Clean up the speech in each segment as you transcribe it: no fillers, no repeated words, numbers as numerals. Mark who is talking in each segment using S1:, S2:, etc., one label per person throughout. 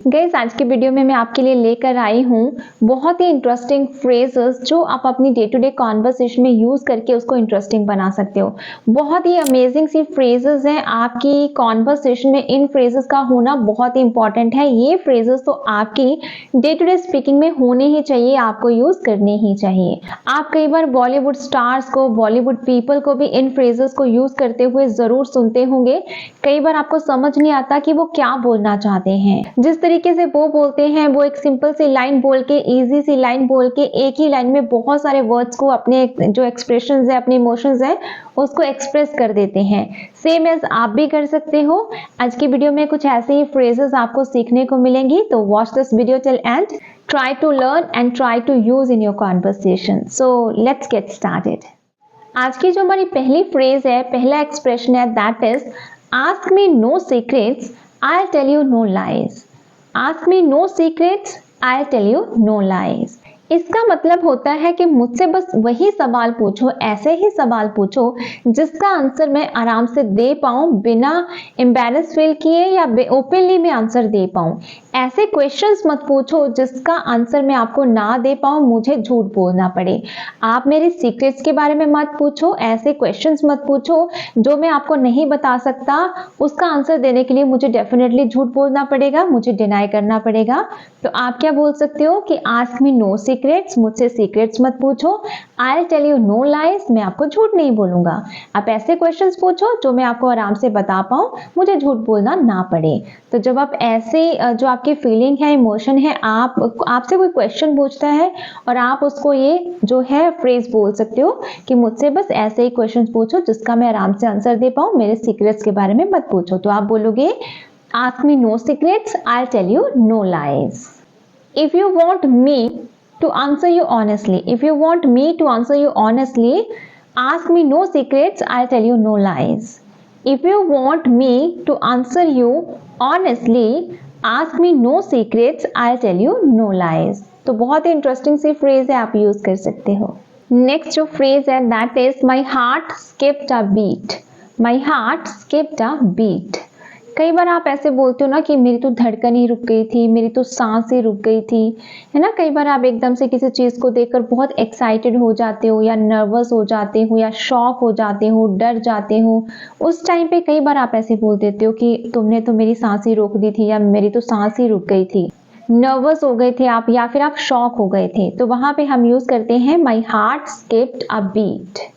S1: Guys, आज की video में मैं आपके लिए लेकर आई हूँ बहुत ही इंटरेस्टिंग फ्रेजेस जो आप अपनी डे टू डे कॉन्वर्सेशन में यूज करके उसको इंटरेस्टिंग बना सकते हो। बहुत ही अमेजिंग सी फ्रेजेस हैं आपकी कॉन्वर्सेशन में। इन फ्रेजेस का होना बहुत ही इंपॉर्टेंट है। ये फ्रेजेस तो आपकी डे टू डे स्पीकिंग में होने ही चाहिए, आपको यूज करने ही चाहिए। आप कई बार बॉलीवुड स्टार्स को, बॉलीवुड पीपल को भी इन फ्रेजेस को यूज करते हुए जरूर सुनते होंगे। कई बार आपको समझ नहीं आता कि वो क्या बोलना चाहते हैं। जिस तरीके से वो बोलते हैं, वो एक सिंपल सी लाइन बोल के, इजी सी लाइन बोल के, एक ही लाइन में बहुत सारे वर्ड्स को, अपने जो एक्सप्रेशंस है, अपने इमोशंस है, उसको एक्सप्रेस कर देते हैं। सेम एज आप भी कर सकते हो। आज की वीडियो में कुछ ऐसे ही फ्रेजेस आपको सीखने को मिलेंगी, तो watch this video till end, try to learn and try to use in your conversation. So let's get started. आज की जो हमारी पहली फ्रेज है, पहला एक्सप्रेशन है, that is ask me no secrets, I tell you no lies. Ask me no secrets, I'll tell you no lies। इसका मतलब होता है कि मुझसे बस वही सवाल पूछो, ऐसे ही सवाल पूछो जिसका आंसर मैं आराम से दे पाऊं, बिना एम्बैरेस फील किए या ओपनली मैं आंसर दे पाऊं। ऐसे क्वेश्चंस मत पूछो जिसका आंसर मैं आपको ना दे पाऊं, मुझे झूठ बोलना पड़े। आप मेरे सीक्रेट्स के बारे में मत पूछो, ऐसे क्वेश्चंस मत पूछो जो मैं आपको नहीं बता सकता, उसका आंसर देने के लिए मुझे डेफिनेटली झूठ बोलना पड़ेगा, मुझे डिनाई करना पड़ेगा। तो आप क्या बोल सकते हो कि आस्क मी नो सीक्रेट्स, मुझसे सीक्रेट्स मत पूछो। I tell you no lies, मैं आपको झूठ नहीं बोलूंगा। आप ऐसे क्वेश्चंस पूछो जो मैं आपको आराम से बता पाऊं, मुझे झूठ बोलना ना पड़े। तो जब आप ऐसे जो आपकी फीलिंग है, इमोशन है, आपसे कोई क्वेश्चन पूछता है और आप उसको ये जो है फ्रेज बोल सकते हो कि मुझसे बस ऐसे ही क्वेश्चन पूछो जिसका मैं आराम से आंसर दे पाऊं, मेरे सीक्रेट्स के बारे में मत पूछो। तो आप बोलोगे ask me no secrets, I tell you no lies. If you want me to answer you honestly, if you want me to answer you honestly, ask me no secrets, I'll tell you no lies. If you want me to answer you honestly, ask me no secrets, I'll tell you no lies. तो बहुत ही interesting सी phrase है, आप use कर सकते हो। Next जो phrase है, that is my heart skipped a beat. My heart skipped a beat. कई बार आप ऐसे बोलते हो ना कि मेरी तो धड़कन ही रुक गई थी, मेरी तो सांस ही रुक गई थी, है ना। कई बार आप एकदम से किसी चीज को देखकर बहुत एक्साइटेड हो जाते हो, या नर्वस हो जाते हो, या शॉक हो जाते हो, डर जाते हो। उस टाइम पे कई बार आप ऐसे बोल देते हो कि तुमने तो मेरी सांस ही रोक दी थी, या मेरी तो सांस ही रुक गई थी। नर्वस हो गए थे आप, या फिर आप शॉक हो गए थे, तो वहां पे हम यूज करते हैं my heart skipped a beat.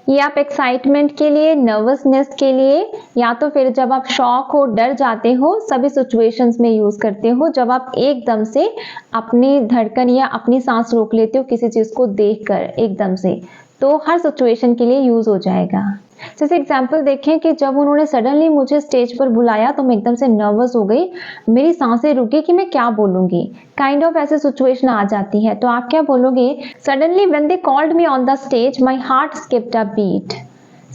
S1: ये आप एक्साइटमेंट के लिए, नर्वसनेस के लिए, या तो फिर जब आप शॉक हो, डर जाते हो, सभी सिचुएशंस में यूज करते हो। जब आप एकदम से अपनी धड़कन या अपनी सांस रोक लेते हो किसी चीज को देखकर एकदम से, तो हर सिचुएशन के लिए यूज हो जाएगा। जैसे एग्जाम्पल देखें कि जब उन्होंने सडनली मुझे स्टेज पर बुलाया तो मैं एकदम से नर्वस हो गई, मेरी सांसें रुकी कि मैं क्या बोलूंगी। काइंड ऑफ ऐसे सिचुएशन आ जाती है। तो आप क्या बोलोगे, suddenly when they called me on the stage my heart skipped a beat.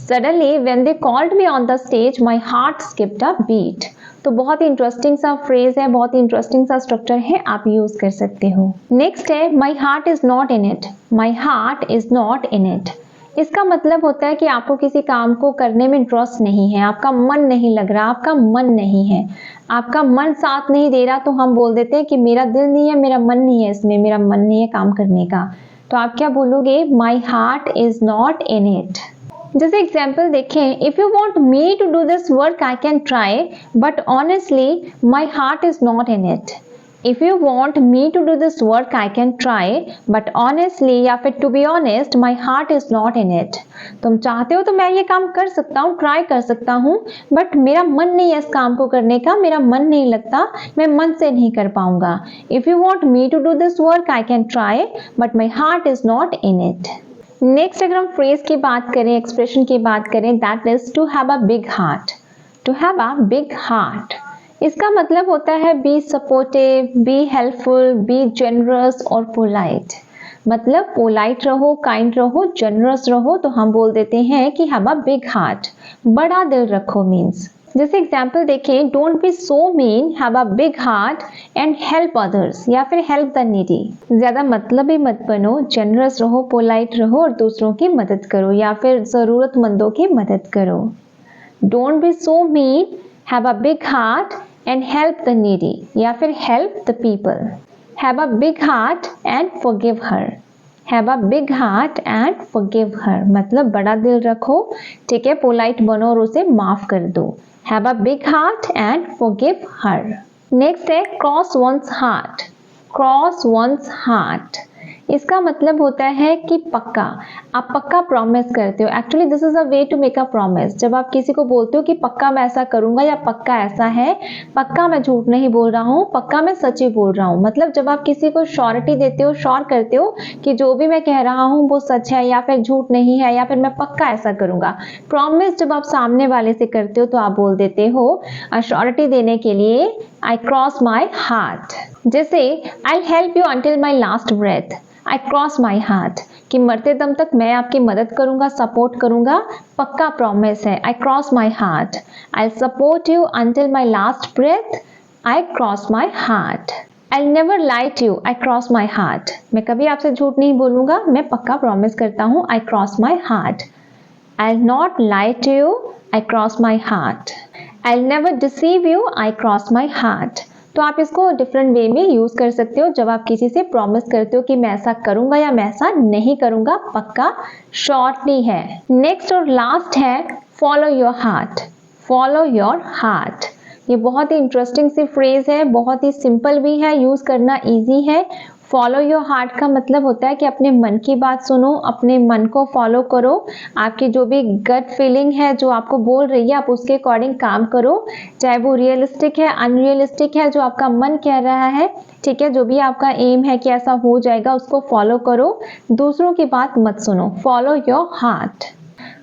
S1: Suddenly when they called me on the stage my heart skipped a beat. तो बहुत ही इंटरेस्टिंग सा फ्रेज है, बहुत ही इंटरेस्टिंग सा स्ट्रक्चर है, आप यूज कर सकते हो। नेक्स्ट है my heart is not in it. My heart is not in it. इसका मतलब होता है कि आपको किसी काम को करने में इंटरेस्ट नहीं है, आपका मन नहीं लग रहा, आपका मन नहीं है, आपका मन साथ नहीं दे रहा। तो हम बोल देते हैं कि मेरा दिल नहीं है, मेरा मन नहीं है इसमें, मेरा मन नहीं है काम करने का। तो आप क्या बोलोगे, my heart is not in it. जैसे एग्जाम्पल देखें, if you want me to do this work I can try, but honestly my heart is not in it. If you want me to do this work, I can try, but honestly या फिर to be honest, my heart is not in it। तुम चाहते हो तो मैं ये काम कर सकता हूँ, ट्राई कर सकता हूँ, बट मेरा मन नहीं है इस काम को करने का, मेरा मन नहीं लगता, मैं मन से नहीं कर पाऊंगा। If you want me to do this work, I can try, but my heart is not in it। Next अगर हम फ्रेज की बात करें, एक्सप्रेशन की बात करें, that is to have a big heart. To have a big heart, इसका मतलब होता है be supportive, be helpful, be generous और पोलाइट। मतलब पोलाइट रहो, काइंड रहो, जेनरस रहो। तो हम बोल देते हैं कि हैव अ बिग हार्ट, बड़ा दिल रखो मीन्स। जैसे एग्जाम्पल देखें, don't be so mean, have a big heart and help others, या फिर हेल्प द नीडी। ज्यादा मतलबी मत बनो, जेनरस रहो, पोलाइट रहो और दूसरों की मदद करो, या फिर जरूरतमंदों की मदद करो। Don't be so mean, have a big heart and help the needy या फिर help the people. Have a big heart and forgive her. Have a big heart and forgive her मतलब बड़ा दिल रखो, ठीक है, पोलाइट बनो और उसे माफ कर दो. Have a big heart and forgive her. Next है cross one's heart. Cross one's heart. इसका मतलब होता है कि पक्का, आप पक्का प्रॉमिस करते हो. Actually this is a way to make a promise. जब आप किसी को बोलते हो कि पक्का मैं ऐसा करूंगा या पक्का ऐसा है, पक्का मैं झूठ नहीं बोल रहा हूँ, पक्का मैं सच ही बोल रहा हूँ. मतलब जब आप किसी को श्योरिटी देते हो, श्योर करते हो कि जो भी मैं कह रहा हूँ वो सच है या फिर झूठ नहीं है या फिर मैं पक्का ऐसा करूंगा. प्रॉमिस जब आप सामने वाले से करते हो तो आप बोल देते हो श्योरिटी देने के लिए आई क्रॉस माई हार्ट. जैसे I help you until my last breath. I cross my heart कि मरते दम तक मैं आपकी मदद करूंगा, सपोर्ट करूंगा, पक्का प्रॉमिस है. I cross my heart. I support you until my last breath. I cross my heart. I never lie to you. I cross my heart. मैं कभी आपसे झूठ नहीं बोलूंगा, मैं पक्का प्रॉमिस करता हूँ. I cross my heart. I not lie to you. I cross my heart. I never deceive you. I cross my heart. तो आप इसको डिफरेंट वे में यूज कर सकते हो जब आप किसी से प्रॉमिस करते हो कि मैं ऐसा करूंगा या मैं ऐसा नहीं करूंगा, पक्का शॉर्टली है. नेक्स्ट और लास्ट है follow your heart. Follow your heart. ये बहुत ही इंटरेस्टिंग सी फ्रेज है, बहुत ही सिंपल भी है, यूज करना इजी है. फॉलो योर हार्ट का मतलब होता है कि अपने मन की बात सुनो, अपने मन को फॉलो करो. आपकी जो भी गट फीलिंग है जो आपको बोल रही है, आप उसके अकॉर्डिंग काम करो, चाहे वो रियलिस्टिक है, अनरियलिस्टिक है, जो आपका मन कह रहा है, ठीक है, जो भी आपका एम है कि ऐसा हो जाएगा, उसको फॉलो करो. दूसरों की बात मत सुनो. Follow your heart.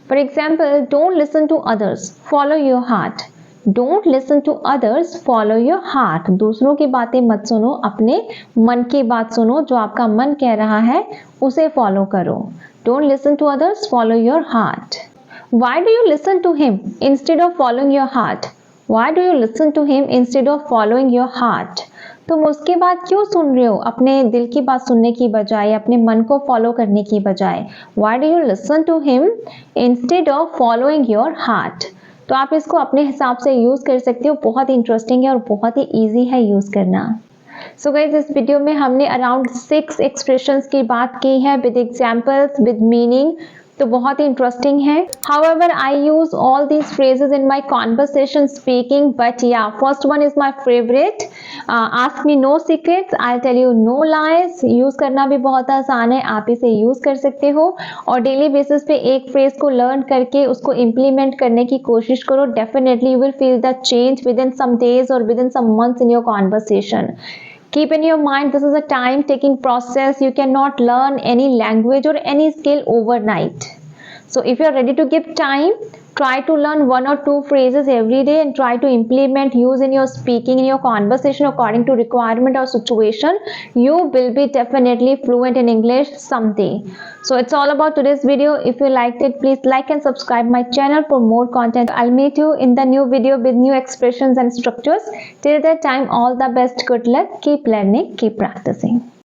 S1: For example, don't listen to others. Follow your heart. Don't listen to others, follow your heart. दूसरों की बातें मत सुनो, अपने मन की बात सुनो, जो आपका मन कह रहा है उसे फॉलो करो. Don't listen to others, follow your heart. Why do you listen to him instead of following your heart? Why do you listen to him instead of following your heart? तुम उसकी बात क्यों सुन रहे हो अपने दिल की बात सुनने की बजाय, अपने मन को फॉलो करने की बजाय? Why do you listen to him instead of following your heart? तो आप इसको अपने हिसाब से यूज कर सकते हो. बहुत ही इंटरेस्टिंग है और बहुत ही इजी है यूज करना. सो गाइस, इस वीडियो में हमने अराउंड 6 एक्सप्रेशंस की बात की है विद एग्जांपल्स, विद मीनिंग. तो बहुत ही इंटरेस्टिंग है. However, I use all these phrases in my conversation speaking, but yeah, first one is my favorite. Ask me no secrets, I'll tell you no lies. Use करना भी बहुत आसान है, आप इसे यूज कर सकते हो और डेली बेसिस पे एक फ्रेज को लर्न करके उसको इम्प्लीमेंट करने की कोशिश करो. Definitely you will feel the change within some days और within some months in your conversation. Keep in your mind, this is a time-taking process. You cannot learn any language or any skill overnight. So if you are ready to give time, try to learn 1 or 2 phrases every day and try to implement, use in your speaking, in your conversation according to requirement or situation. You will be definitely fluent in English someday. So it's all about today's video. If you liked it, please like and subscribe my channel for more content. I'll meet you in the new video with new expressions and structures. Till that time, all the best. Good luck. Keep learning. Keep practicing.